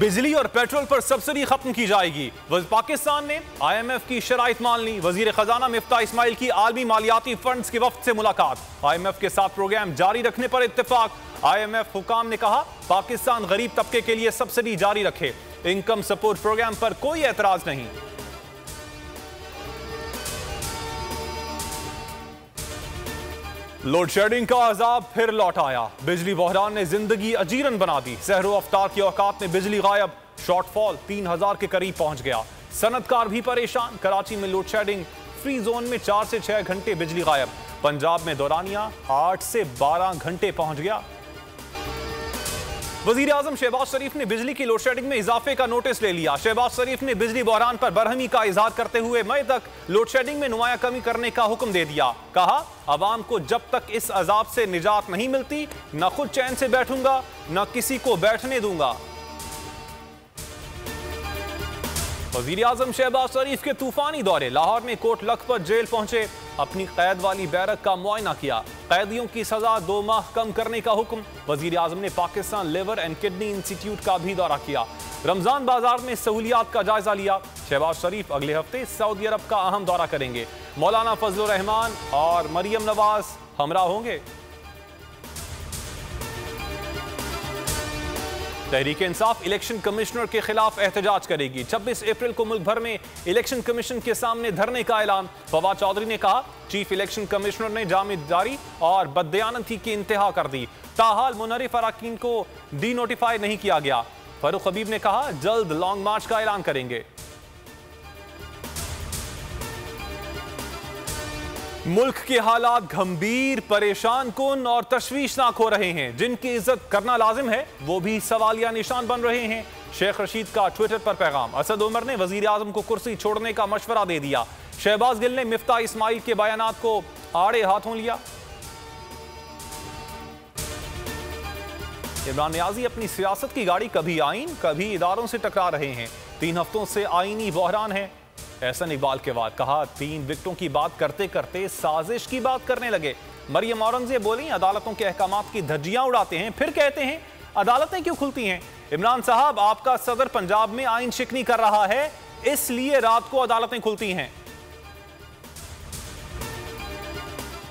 बिजली और पेट्रोल पर सब्सिडी खत्म की जाएगी। पाकिस्तान ने IMF की शराइत मान ली। वजीर खजाना मिफ्ता इस्माइल की आलमी मालियाती फंड्स के वफ्द से मुलाकात। IMF के साथ प्रोग्राम जारी रखने पर इत्तेफाक। IMF हुकाम ने कहा पाकिस्तान गरीब तबके के लिए सब्सिडी जारी रखे। इनकम सपोर्ट प्रोग्राम पर कोई एतराज नहीं। लोड शेडिंग का अजाब फिर लौट आया। बिजली बहरान ने जिंदगी अजीरन बना दी। सहरो अफ्तार की औकात में बिजली गायब। शॉर्टफॉल 3000 के करीब पहुंच गया। सनतकार भी परेशान। कराची में लोड शेडिंग, फ्री जोन में 4 से 6 घंटे बिजली गायब। पंजाब में दौरानिया 8 से 12 घंटे पहुंच गया। वजीर आजम शहबाज शरीफ ने बिजली की लोड शेडिंग में इजाफे का नोटिस ले लिया। शहबाज शरीफ ने बिजली बहरान पर बरहमी का इजहार करते हुए मई तक लोड शेडिंग में नुमाया कमी करने का हुक्म दे दिया। कहा अवाम को जब तक इस अजाब से निजात नहीं मिलती न खुद चैन से बैठूंगा न किसी को बैठने दूंगा। वजीर आजम शहबाज शरीफ के तूफानी दौरे। लाहौर में कोट लखपत जेल पहुंचे। अपनी कैद वाली बैरक का मुआयना किया। कैदियों की सजा 2 माह कम करने का हुक्म। वजीर आजम ने Pakistan liver and kidney institute का भी दौरा किया। रमजान बाजार में सहूलियात का जायजा लिया। शहबाज शरीफ अगले हफ्ते सऊदी अरब का अहम दौरा करेंगे। मौलाना फजलुर रहमान और मरियम नवाज हमरा होंगे। तहरीक इंसाफ इलेक्शन कमिश्नर के खिलाफ एहतजाज करेगी। 26 अप्रैल को मुल्क भर में इलेक्शन कमीशन के सामने धरने का ऐलान। फवाद चौधरी ने कहा चीफ इलेक्शन कमिश्नर ने जामियादारी और बददयानती की इंतहा कर दी। ताहाल मुनरिफ अराकीन को डी नोटिफाई नहीं किया गया। फारूक हबीब ने कहा जल्द लॉन्ग मार्च का ऐलान करेंगे। मुल्क के हालात गंभीर, परेशान कुन और तशवीशनाक हो रहे हैं। जिनकी इज्जत करना लाजिम है वो भी सवालिया निशान बन रहे हैं। शेख रशीद का ट्विटर पर पैगाम। असद उमर ने वजीर आजम को कुर्सी छोड़ने का मशवरा दे दिया। शहबाज गिल ने मिफ्ता इस्माइल के बयानात को आड़े हाथों लिया। इमरान नियाजी अपनी सियासत की गाड़ी कभी आइन कभी इदारों से टकरा रहे हैं। 3 हफ्तों से आईनी बहरान है। एहसन इकबाल के बाद कहा 3 विकेटों की बात करते करते साजिश की बात करने लगे। मरियम औरंगजेब बोली अदालतों के अहकामात की धज्जियां उड़ाते हैं फिर कहते हैं अदालतें क्यों खुलती हैं। इमरान साहब आपका सदर पंजाब में आइन शिकनी कर रहा है इसलिए रात को अदालतें खुलती हैं।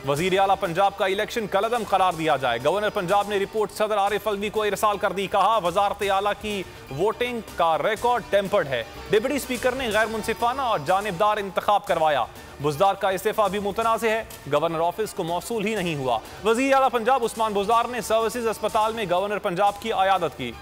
वजीर आला पंजाब का इलेक्शन कलअदम करार दिया जाए। गवर्नर पंजाब ने रिपोर्ट सदर आरिफ अलवी को इरसाल कर दी। कहा वजारत आला की वोटिंग का रिकॉर्ड टेम्पर्ड है। डिप्टी स्पीकर ने गैर मुनसिफाना और जानिबदार इंतखाब करवाया। बुजदार का इस्तीफा भी मुतनाज़ है। गवर्नर ऑफिस को मौसूल ही नहीं हुआ। वजीर आला पंजाब उस्मान बुजदार ने सर्विसेज अस्पताल में गवर्नर पंजाब की आयादत की।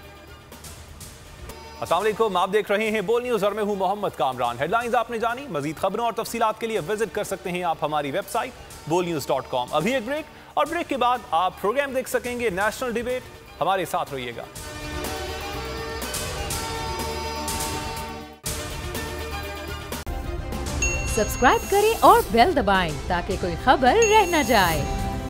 अस्सलाम वालेकुम, आप देख रहे हैं बोल न्यूज़ और मैं हूं मोहम्मद कामरान। हेडलाइंस आपने जानी। मजीद खबरों और तफसीलात के लिए विजिट कर सकते हैं आप हमारी वेबसाइट bolnews.com। अभी एक ब्रेक और ब्रेक के बाद आप प्रोग्राम देख सकेंगे नेशनल डिबेट। हमारे साथ रहिएगा। सब्सक्राइब करें और बेल दबाएं ताकि कोई खबर रह न जाए।